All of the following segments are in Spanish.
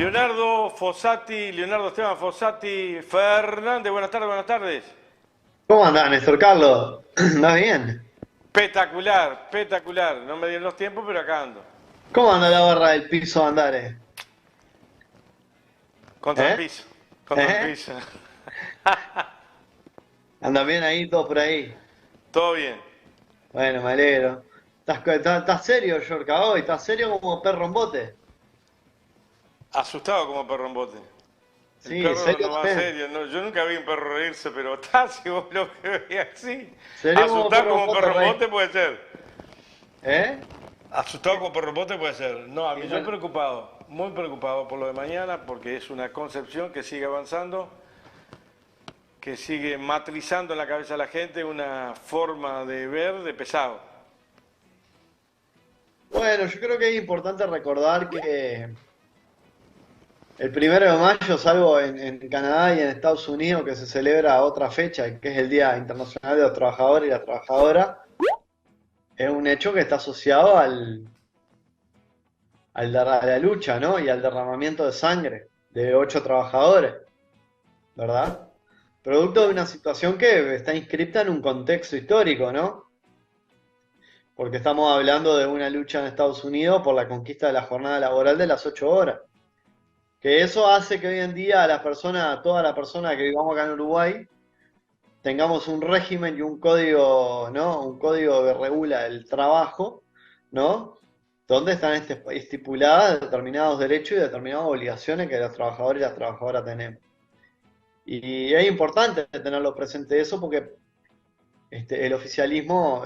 Leonardo Fossati, Leonardo Esteban Fossati Fernández, buenas tardes, buenas tardes. ¿Cómo andás, Néstor Carlos? ¿Vas bien? Espectacular, espectacular. No me dieron los tiempos, pero acá ando. ¿Cómo anda la barra del piso Andares? Contra el ¿Eh? piso, contra el ¿Eh? piso. ¿Andan bien ahí, todos por ahí? Todo bien. Bueno, me alegro. ¿Estás serio, Yorka, hoy? ¿Estás serio como perro en bote? Asustado como perro en bote. El Sí, perro serio no va también. serio. No, yo nunca vi un perro reírse, pero está, si vos lo ves así. Serio como Asustado perro en como bote, perro en rey. bote puede ser. ¿Eh? Asustado como perro en bote puede ser. No, a Y mí yo no- preocupado, muy preocupado por lo de mañana, porque es una concepción que sigue avanzando, que sigue matrizando en la cabeza de la gente una forma de ver de pesado. Bueno, yo creo que es importante recordar que el 1 de mayo, salvo en Canadá y en Estados Unidos, que se celebra otra fecha, que es el Día Internacional de los Trabajadores y las Trabajadoras, es un hecho que está asociado a la lucha, ¿no? Y al derramamiento de sangre de 8 trabajadores, ¿verdad? Producto de una situación que está inscripta en un contexto histórico, ¿no? Porque estamos hablando de una lucha en Estados Unidos por la conquista de la jornada laboral de las 8 horas. Que eso hace que hoy en día a las personas, a toda la persona que vivamos acá en Uruguay, tengamos un régimen y un código, ¿no? Un código que regula el trabajo, ¿no? Donde están estipuladas determinados derechos y determinadas obligaciones que los trabajadores y las trabajadoras tenemos. Y es importante tenerlo presente eso porque el oficialismo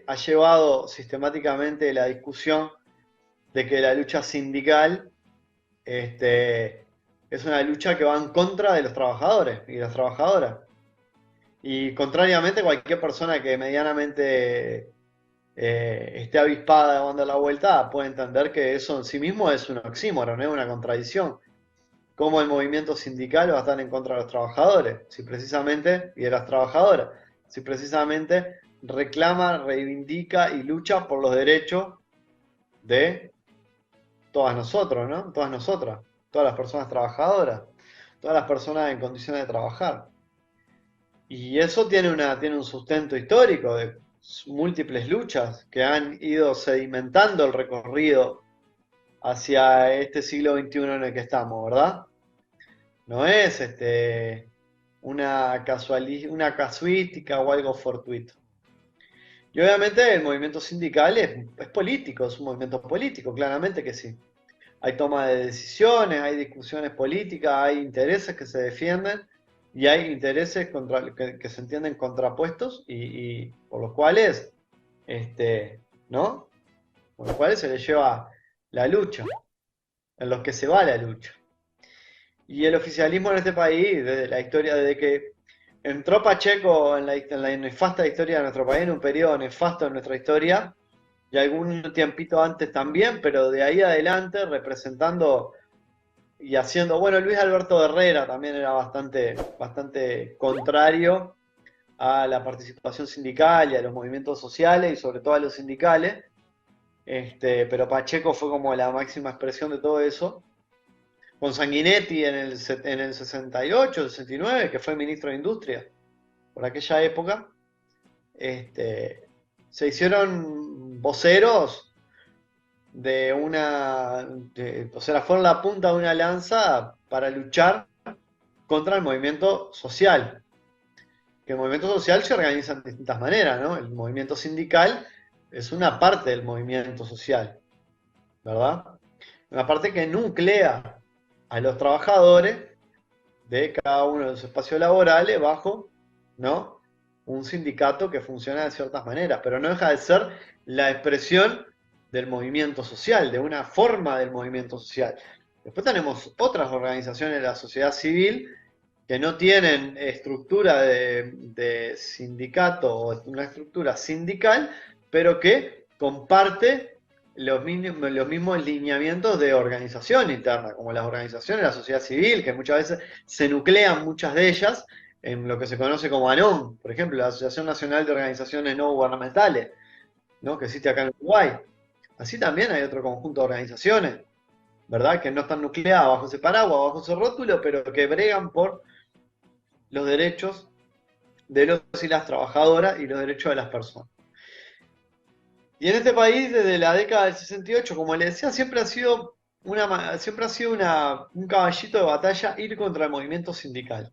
ha llevado sistemáticamente la discusión de que la lucha sindical es una lucha que va en contra de los trabajadores y las trabajadoras. Y contrariamente, cualquier persona que medianamente esté avispada dando la vuelta puede entender que eso en sí mismo es un oxímoron, es una contradicción. ¿Cómo el movimiento sindical va a estar en contra de los trabajadores? Si precisamente, y de las trabajadoras, si precisamente reclama, reivindica y lucha por los derechos de todas nosotros, ¿no? Todas nosotras, todas las personas trabajadoras, todas las personas en condiciones de trabajar. Y eso tiene un sustento histórico de múltiples luchas que han ido sedimentando el recorrido hacia este siglo XXI en el que estamos, ¿verdad? No es una casuística o algo fortuito. Y obviamente el movimiento sindical es político, es un movimiento político, claramente que sí. Hay toma de decisiones, hay discusiones políticas, hay intereses que se defienden y hay intereses que se entienden contrapuestos y por los cuales, ¿no? Por los cuales se le lleva la lucha, en los que se va la lucha. Y el oficialismo en este país, desde la historia, desde que entró Pacheco en la nefasta historia de nuestro país, en un periodo nefasto de nuestra historia, y algún tiempito antes también, pero de ahí adelante representando y haciendo, bueno, Luis Alberto Herrera también era bastante contrario a la participación sindical y a los movimientos sociales y sobre todo a los sindicales, pero Pacheco fue como la máxima expresión de todo eso, con Sanguinetti en el 68, 69, que fue ministro de Industria por aquella época, este, se hicieron voceros o sea, fueron la punta de una lanza para luchar contra el movimiento social. Que el movimiento social se organiza de distintas maneras, ¿no? El movimiento sindical es una parte del movimiento social, ¿verdad? Una parte que nuclea a los trabajadores de cada uno de los espacios laborales bajo, ¿no? Un sindicato que funciona de ciertas maneras, pero no deja de ser la expresión del movimiento social, de una forma del movimiento social. Después tenemos otras organizaciones de la sociedad civil que no tienen estructura de sindicato o una estructura sindical, pero que comparte los mismos lineamientos de organización interna, como las organizaciones de la sociedad civil, que muchas veces se nuclean muchas de ellas en lo que se conoce como ANON, por ejemplo, la Asociación Nacional de Organizaciones No Gubernamentales, ¿no? Que existe acá en Uruguay. Así también hay otro conjunto de organizaciones ¿verdad? Que no están nucleadas bajo ese paraguas, bajo ese rótulo, pero que bregan por los derechos de los y las trabajadoras y los derechos de las personas. Y en este país, desde la década del 68, como le decía, siempre ha sido un caballito de batalla ir contra el movimiento sindical.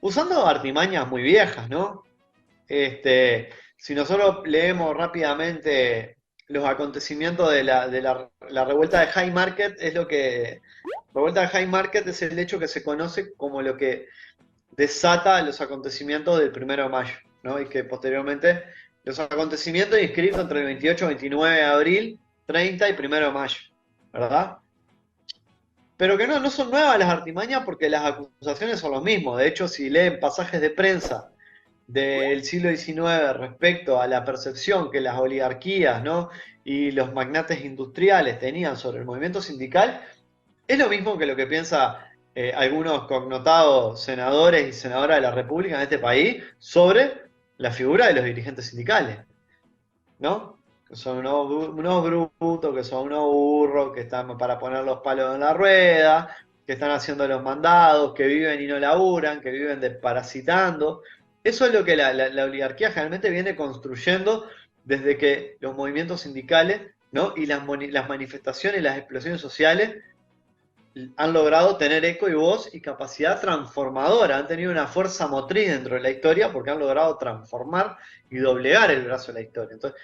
Usando artimañas muy viejas, ¿no? Si nosotros leemos rápidamente los acontecimientos de la revuelta de High Market, revuelta de High Market es el hecho que se conoce como lo que desata los acontecimientos del 1 de mayo, ¿no? Y que posteriormente los acontecimientos inscritos entre el 28 y 29 de abril, 30 y 1 de mayo, ¿verdad? Pero que no son nuevas las artimañas porque las acusaciones son los mismos. De hecho, si leen pasajes de prensa del siglo XIX respecto a la percepción que las oligarquías, ¿no? y los magnates industriales tenían sobre el movimiento sindical, es lo mismo que lo que piensa algunos connotados senadores y senadoras de la República en este país sobre la figura de los dirigentes sindicales, ¿no? Que son unos brutos, que son unos burros, que están para poner los palos en la rueda, que están haciendo los mandados, que viven y no laburan, que viven desparasitando. Eso es lo que la oligarquía generalmente viene construyendo desde que los movimientos sindicales, ¿no? y las manifestaciones, las explosiones sociales han logrado tener eco y voz y capacidad transformadora, han tenido una fuerza motriz dentro de la historia porque han logrado transformar y doblegar el brazo de la historia. Entonces,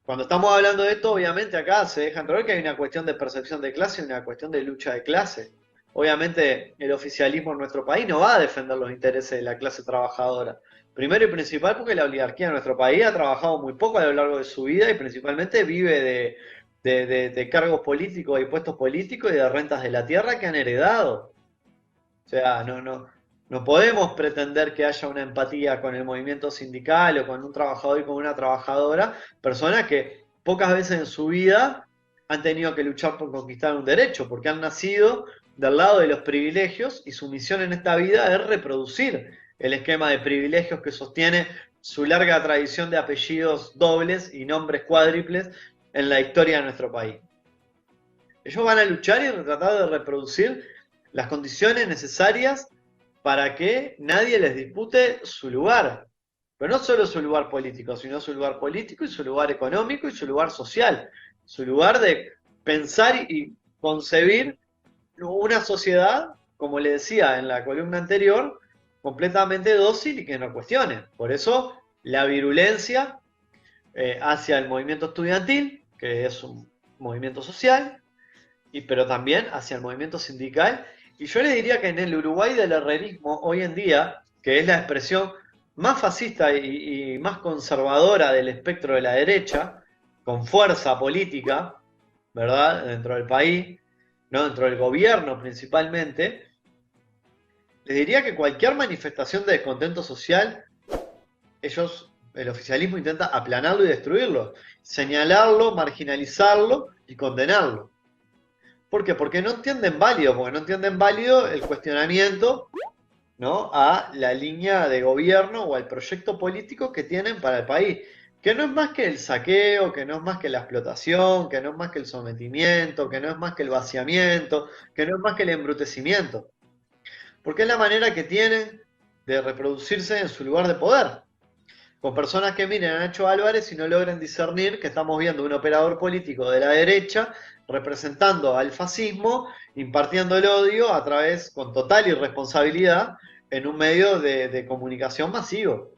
cuando estamos hablando de esto, obviamente acá se deja entrever que hay una cuestión de percepción de clase y una cuestión de lucha de clase. Obviamente el oficialismo en nuestro país no va a defender los intereses de la clase trabajadora. Primero y principal porque la oligarquía en nuestro país ha trabajado muy poco a lo largo de su vida y principalmente vive de cargos políticos y puestos políticos y de rentas de la tierra que han heredado. O sea, no podemos pretender que haya una empatía con el movimiento sindical o con un trabajador y con una trabajadora, personas que pocas veces en su vida han tenido que luchar por conquistar un derecho, porque han nacido del lado de los privilegios y su misión en esta vida es reproducir el esquema de privilegios que sostiene su larga tradición de apellidos dobles y nombres cuádruples en la historia de nuestro país. Ellos van a luchar y tratar de reproducir las condiciones necesarias para que nadie les dispute su lugar. Pero no solo su lugar político, sino su lugar político y su lugar económico y su lugar social. Su lugar de pensar y concebir una sociedad, como le decía en la columna anterior, completamente dócil y que no cuestione. Por eso la virulencia hacia el movimiento estudiantil, que es un movimiento social, pero también hacia el movimiento sindical. Y yo le diría que en el Uruguay del herrerismo, hoy en día, que es la expresión más fascista y más conservadora del espectro de la derecha, con fuerza política, ¿verdad?, dentro del país, ¿no?, dentro del gobierno principalmente, les diría que cualquier manifestación de descontento social, el oficialismo intenta aplanarlo y destruirlo, señalarlo, marginalizarlo y condenarlo. ¿Por qué? Porque no entienden válido el cuestionamiento, ¿no?, a la línea de gobierno o al proyecto político que tienen para el país, que no es más que el saqueo, que no es más que la explotación, que no es más que el sometimiento, que no es más que el vaciamiento, que no es más que el embrutecimiento, porque es la manera que tienen de reproducirse en su lugar de poder, con personas que miren a Nacho Álvarez y no logren discernir que estamos viendo un operador político de la derecha representando al fascismo, impartiendo el odio a través, con total irresponsabilidad, en un medio de comunicación masivo.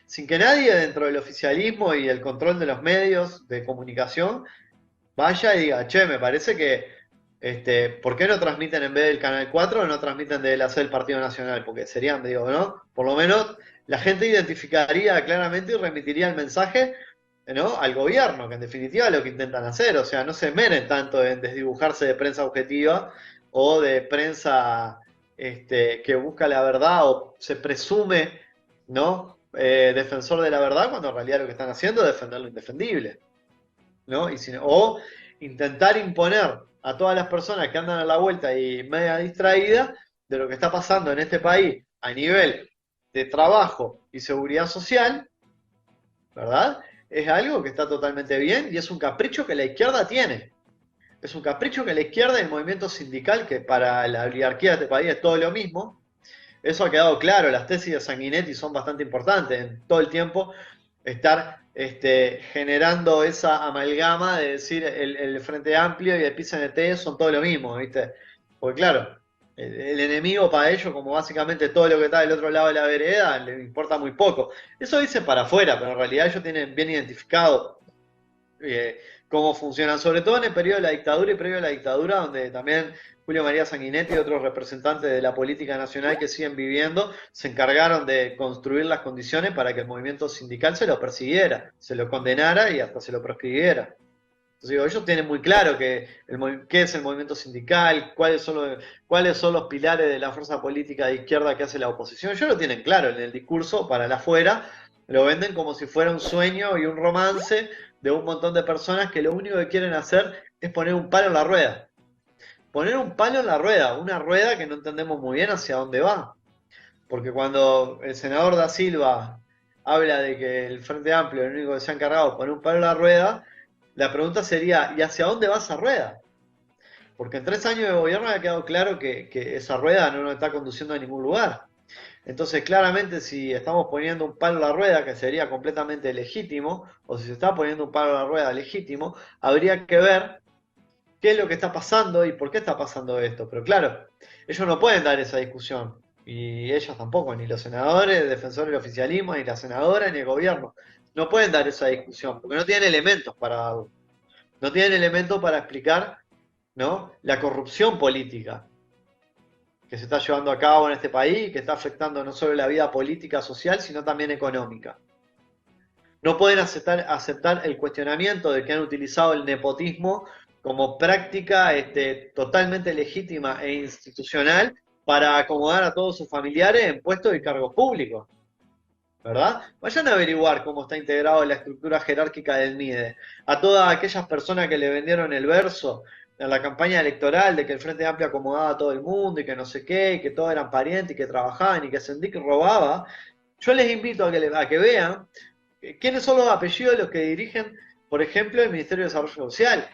Sin que nadie dentro del oficialismo y el control de los medios de comunicación vaya y diga, che, me parece que, ¿por qué no transmiten en vez del Canal 4 no transmiten de la sede del Partido Nacional? Porque serían, digo, ¿no? Por lo menos la gente identificaría claramente y remitiría el mensaje, ¿no?, al gobierno, que en definitiva es lo que intentan hacer. O sea, no se esmeren tanto en desdibujarse de prensa objetiva o de prensa que busca la verdad o se presume, ¿no?, defensor de la verdad, cuando en realidad lo que están haciendo es defender lo indefendible, ¿no? O intentar imponer a todas las personas que andan a la vuelta y media distraídas de lo que está pasando en este país a nivel de trabajo y seguridad social, ¿verdad? Es algo que está totalmente bien y es un capricho que la izquierda tiene. Es un capricho que la izquierda y el movimiento sindical, que para la oligarquía de este país es todo lo mismo, eso ha quedado claro. Las tesis de Sanguinetti son bastante importantes en todo el tiempo estar generando esa amalgama de decir el Frente Amplio y el PIS-NT son todo lo mismo, ¿viste? Porque claro, el enemigo para ellos, como básicamente todo lo que está del otro lado de la vereda, le importa muy poco. Eso dice para afuera, pero en realidad ellos tienen bien identificado cómo funcionan, sobre todo en el periodo de la dictadura y previo a la dictadura, donde también Julio María Sanguinetti y otros representantes de la política nacional que siguen viviendo se encargaron de construir las condiciones para que el movimiento sindical se lo persiguiera, se lo condenara y hasta se lo proscribiera. Entonces, digo, ellos tienen muy claro qué es el movimiento sindical, cuáles son los pilares de la fuerza política de izquierda que hace la oposición. Ellos lo tienen claro en el discurso para la afuera, lo venden como si fuera un sueño y un romance de un montón de personas que lo único que quieren hacer es poner un palo en la rueda. Poner un palo en la rueda, una rueda que no entendemos muy bien hacia dónde va. Porque cuando el senador Da Silva habla de que el Frente Amplio es el único que se ha encargado de poner un palo en la rueda, la pregunta sería, ¿y hacia dónde va esa rueda? Porque en 3 años de gobierno ha quedado claro que esa rueda no nos está conduciendo a ningún lugar. Entonces, claramente, si estamos poniendo un palo a la rueda, que sería completamente legítimo, o si se está poniendo un palo a la rueda legítimo, habría que ver qué es lo que está pasando y por qué está pasando esto. Pero claro, ellos no pueden dar esa discusión. Y ellos tampoco, ni los senadores, defensores del oficialismo, ni la senadora, ni el gobierno. No pueden dar esa discusión, porque no tienen elementos para darlo. No tienen elementos para explicar, ¿no?, la corrupción política que se está llevando a cabo en este país y que está afectando no solo la vida política, social, sino también económica. No pueden aceptar el cuestionamiento de que han utilizado el nepotismo como práctica totalmente legítima e institucional para acomodar a todos sus familiares en puestos y cargos públicos, ¿verdad? Vayan a averiguar cómo está integrado la estructura jerárquica del MIDE. A todas aquellas personas que le vendieron el verso en la campaña electoral de que el Frente Amplio acomodaba a todo el mundo y que no sé qué, y que todos eran parientes y que trabajaban y que Sendik robaba, yo les invito a que vean quiénes son los apellidos de los que dirigen, por ejemplo, el Ministerio de Desarrollo Social.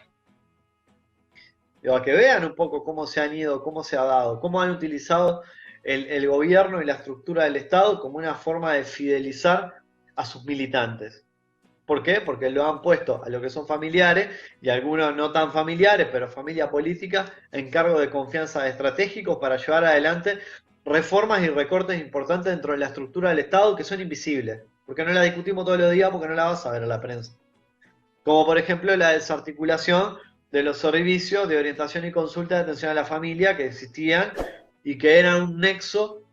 Digo, a que vean un poco cómo se han ido, cómo se ha dado, cómo han utilizado el gobierno y la estructura del Estado como una forma de fidelizar a sus militantes. ¿Por qué? Porque lo han puesto a lo que son familiares y algunos no tan familiares, pero familia política, en cargo de confianza estratégicos para llevar adelante reformas y recortes importantes dentro de la estructura del Estado que son invisibles, porque no la discutimos todos los días porque no la vas a ver en la prensa. Como por ejemplo la desarticulación de los servicios de orientación y consulta de atención a la familia que existían y que eran un nexo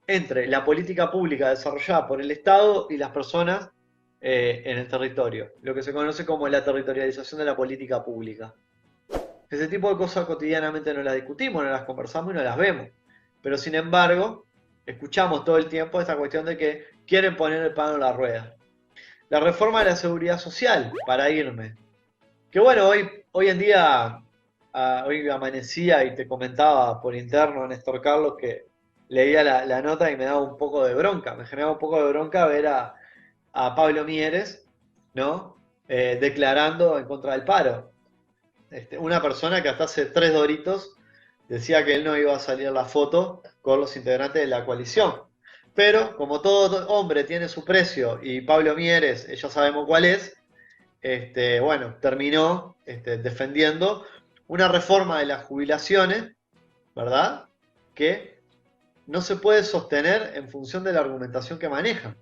entre la política pública desarrollada por el Estado y las personas en el territorio, lo que se conoce como la territorialización de la política pública. Ese tipo de cosas cotidianamente no las discutimos, no las conversamos y no las vemos. Pero sin embargo, escuchamos todo el tiempo esta cuestión de que quieren poner el palo en la rueda. La reforma de la seguridad social, para irme. Que bueno, hoy en día, hoy amanecía y te comentaba por interno a Néstor Carlos que leía la nota y me daba un poco de bronca. Me generaba un poco de bronca ver a Pablo Mieres, ¿no? Declarando en contra del paro. Una persona que hasta hace 3 doritos decía que él no iba a salir a la foto con los integrantes de la coalición. Pero como todo hombre tiene su precio y Pablo Mieres, ya sabemos cuál es, bueno, terminó defendiendo una reforma de las jubilaciones, ¿verdad? Que no se puede sostener en función de la argumentación que manejan,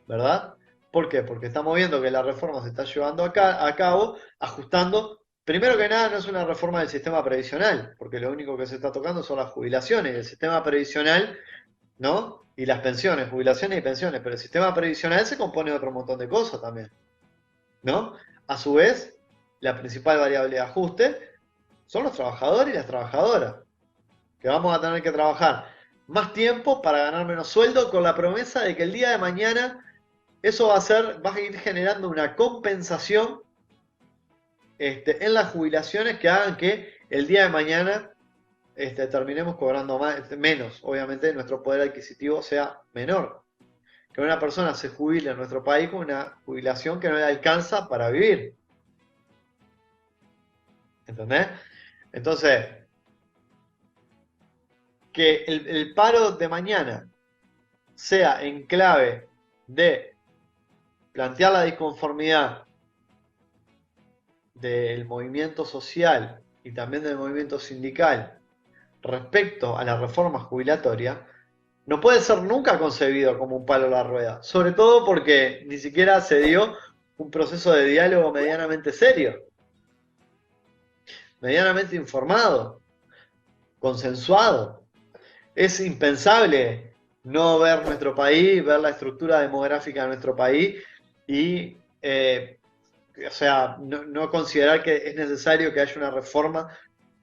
¿verdad? ¿Por qué? Porque estamos viendo que la reforma se está llevando a cabo ajustando, primero que nada no es una reforma del sistema previsional, porque lo único que se está tocando son las jubilaciones, el sistema previsional, ¿no? Y las pensiones, jubilaciones y pensiones, pero el sistema previsional se compone de otro montón de cosas también, ¿no? A su vez, la principal variable de ajuste son los trabajadores y las trabajadoras, que vamos a tener que trabajar más tiempo para ganar menos sueldo con la promesa de que el día de mañana eso va a ir generando una compensación en las jubilaciones que hagan que el día de mañana terminemos cobrando menos. Obviamente nuestro poder adquisitivo sea menor. Que una persona se jubile en nuestro país con una jubilación que no le alcanza para vivir. ¿Entendés? Entonces, que el paro de mañana sea en clave de plantear la disconformidad del movimiento social y también del movimiento sindical respecto a la reforma jubilatoria, no puede ser nunca concebido como un palo a la rueda, sobre todo porque ni siquiera se dio un proceso de diálogo medianamente serio, medianamente informado, consensuado. Es impensable no ver nuestro país, ver la estructura demográfica de nuestro país y, o sea, no considerar que es necesario que haya una reforma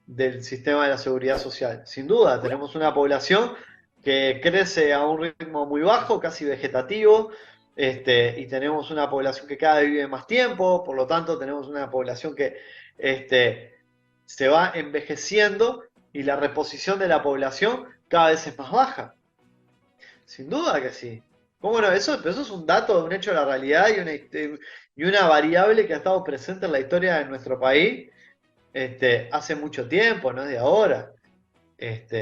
del sistema de la seguridad social. Sin duda, tenemos una población que crece a un ritmo muy bajo, casi vegetativo, y tenemos una población que cada vez vive más tiempo, por lo tanto tenemos una población que se va envejeciendo y la reposición de la población cada vez es más baja. Sin duda que sí. ¿Cómo no? Eso es un dato, un hecho de la realidad y una variable que ha estado presente en la historia de nuestro país hace mucho tiempo, no es de ahora.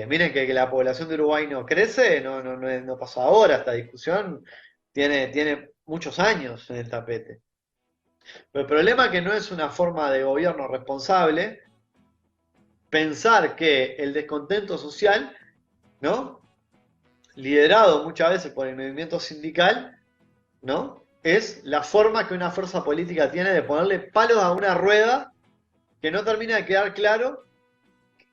Miren que la población de Uruguay no crece, no pasa ahora, esta discusión tiene muchos años en el tapete. Pero el problema es que no es una forma de gobierno responsable pensar que el descontento social, ¿no? Liderado muchas veces por el movimiento sindical, ¿no? Es la forma que una fuerza política tiene de ponerle palos a una rueda que no termina de quedar claro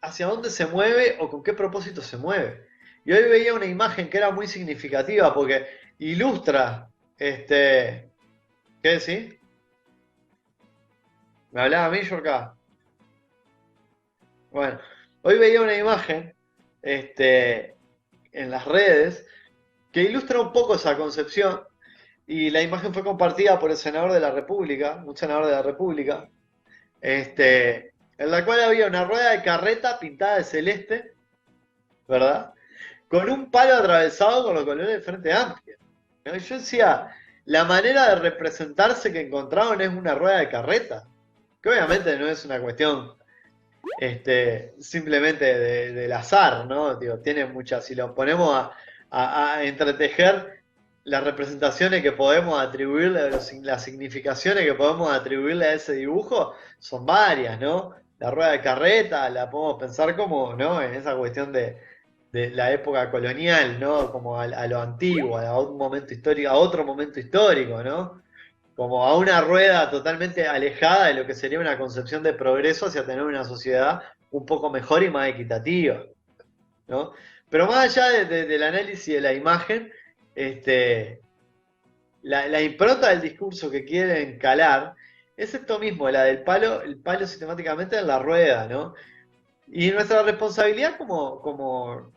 hacia dónde se mueve o con qué propósito se mueve. Y hoy veía una imagen que era muy significativa porque ilustra, ¿qué decís? ¿Me hablaba a mí, Yorka? Bueno, hoy veía una imagen, en las redes que ilustra un poco esa concepción y la imagen fue compartida por el senador de la República, un senador de la República, en la cual había una rueda de carreta pintada de celeste, ¿verdad? Con un palo atravesado con los colores del Frente Amplio. ¿No? Y yo decía, la manera de representarse que encontraron es una rueda de carreta, que obviamente no es una cuestión simplemente del azar, ¿no? Digo, tiene muchas, si lo ponemos a entretejer las representaciones que podemos atribuirle, las significaciones que podemos atribuirle a ese dibujo, son varias, ¿no? La rueda de carreta la podemos pensar como, ¿no? En esa cuestión de la época colonial, ¿no? Como a lo antiguo, a un momento histórico, a otro momento histórico, ¿no? Como a una rueda totalmente alejada de lo que sería una concepción de progreso hacia tener una sociedad un poco mejor y más equitativa, ¿no? Pero más allá del análisis de la imagen, la impronta del discurso que quieren calar es esto mismo, la del palo, el palo sistemáticamente en la rueda, ¿no? Y nuestra responsabilidad como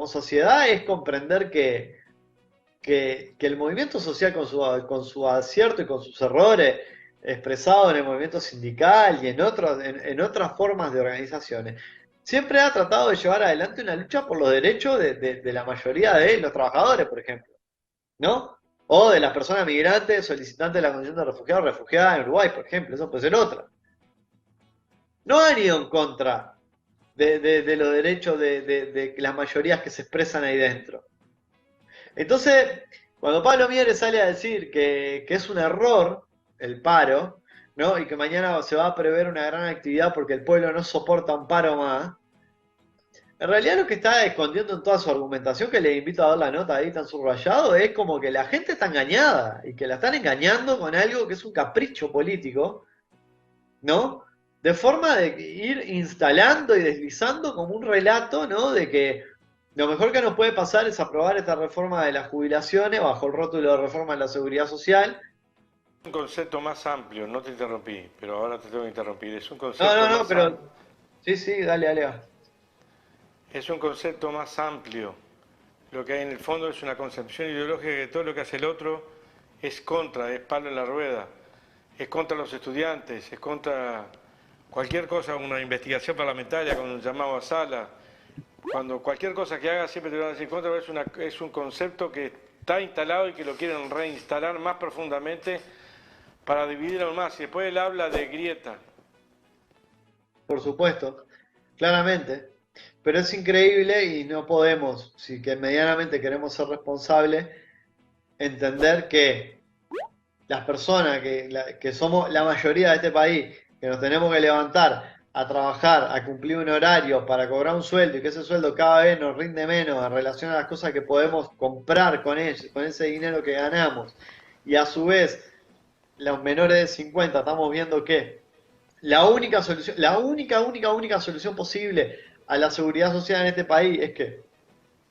sociedad es comprender que el movimiento social con su acierto y con sus errores expresados en el movimiento sindical y en otras formas de organizaciones, siempre ha tratado de llevar adelante una lucha por los derechos de la mayoría de los trabajadores, por ejemplo, ¿no? O de las personas migrantes solicitantes de la condición de refugiado o refugiada en Uruguay, por ejemplo, eso puede ser otra. No han ido en contra de los derechos de las mayorías que se expresan ahí dentro. Entonces, cuando Pablo Mieres sale a decir que es un error el paro, ¿no? Y que mañana se va a prever una gran actividad porque el pueblo no soporta un paro más, en realidad lo que está escondiendo en toda su argumentación, que le invito a dar la nota ahí tan subrayado, es como que la gente está engañada y que la están engañando con algo que es un capricho político, ¿no? De forma de ir instalando y deslizando como un relato, ¿no? De que lo mejor que nos puede pasar es aprobar esta reforma de las jubilaciones bajo el rótulo de reforma de la seguridad social. Un concepto más amplio, no te interrumpí, pero ahora te tengo que interrumpir. Es un No, concepto no, no, más amplio. pero sí, sí, dale, dale. Va. Es un concepto más amplio. Lo que hay en el fondo es una concepción ideológica que todo lo que hace el otro es contra, es palo en la rueda, es contra los estudiantes, es contra cualquier cosa, una investigación parlamentaria con un llamado a sala. Cuando cualquier cosa que haga siempre te van a decir contra, pero es un concepto que está instalado y que lo quieren reinstalar más profundamente para dividir aún más. Y después él habla de grieta. por supuesto, claramente. Pero es increíble y no podemos, si que medianamente queremos ser responsables, entender que las personas que somos la mayoría de este país, que nos tenemos que levantar a trabajar, a cumplir un horario para cobrar un sueldo y que ese sueldo cada vez nos rinde menos en relación a las cosas que podemos comprar con ese dinero que ganamos. Y a su vez, los menores de 50 estamos viendo que la única solución, la única solución posible a la seguridad social en este país es que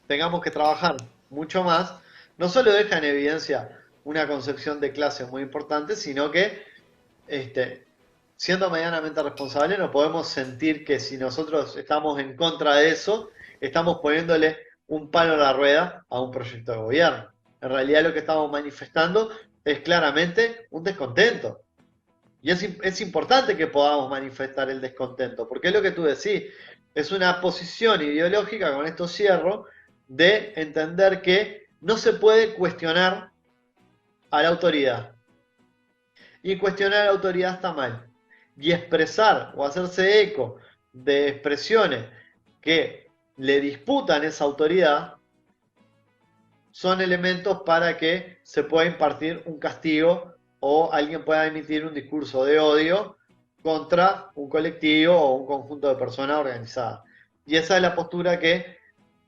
tengamos que trabajar mucho más, no solo deja en evidencia una concepción de clase muy importante, sino que este, siendo medianamente responsables no podemos sentir que si nosotros estamos en contra de eso, estamos poniéndole un palo a la rueda a un proyecto de gobierno. En realidad lo que estamos manifestando es claramente un descontento. Y es importante que podamos manifestar el descontento, porque es lo que tú decís, es una posición ideológica, con esto cierro, de entender que no se puede cuestionar a la autoridad. Y cuestionar a la autoridad está mal. Y expresar o hacerse eco de expresiones que le disputan esa autoridad son elementos para que se pueda impartir un castigo o alguien pueda emitir un discurso de odio contra un colectivo o un conjunto de personas organizadas. Y esa es la postura que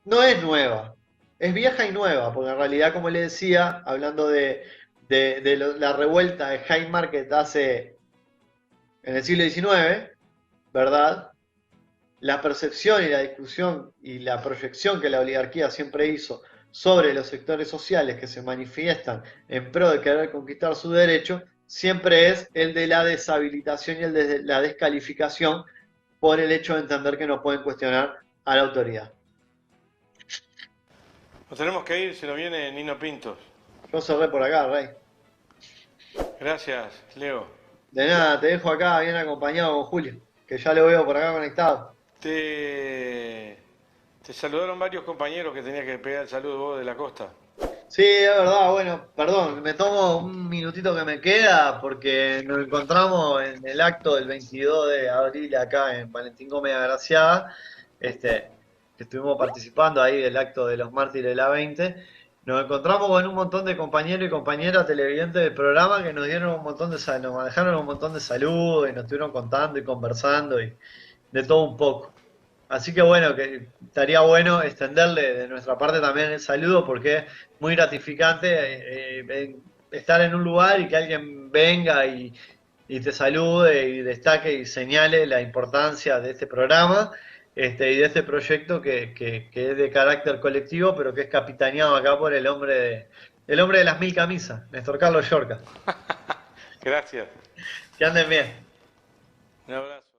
no es nueva, es vieja y nueva, porque en realidad, como le decía, hablando de la revuelta de High Market hace en el siglo XIX, ¿verdad? La percepción y la discusión y la proyección que la oligarquía siempre hizo sobre los sectores sociales que se manifiestan en pro de querer conquistar su derecho, siempre es el de la deshabilitación y el de la descalificación por el hecho de entender que no pueden cuestionar a la autoridad. Nos tenemos que ir, se nos viene Nino Pintos. Yo cerré por acá, Rey. Gracias, Leo. De nada, te dejo acá bien acompañado con Julio, que ya lo veo por acá conectado. Te saludaron varios compañeros que tenías que pegar el saludo vos de la costa. Sí, es verdad, bueno, perdón, me tomo un minutito que me queda porque nos encontramos en el acto del 22 de abril acá en Valentín Gómez Agraciada, que estuvimos participando ahí del acto de los mártires de la 20. Nos encontramos con un montón de compañeros y compañeras televidentes del programa que nos dieron un montón nos manejaron un montón de saludos y nos estuvieron contando y conversando y de todo un poco. Así que bueno, que estaría bueno extenderle de nuestra parte también el saludo porque es muy gratificante estar en un lugar y que alguien venga y te salude y destaque y señale la importancia de este programa y de este proyecto que es de carácter colectivo, pero que es capitaneado acá por el hombre de las 1000 camisas, Néstor Carlos Yorca. Gracias. Que anden bien. Un abrazo.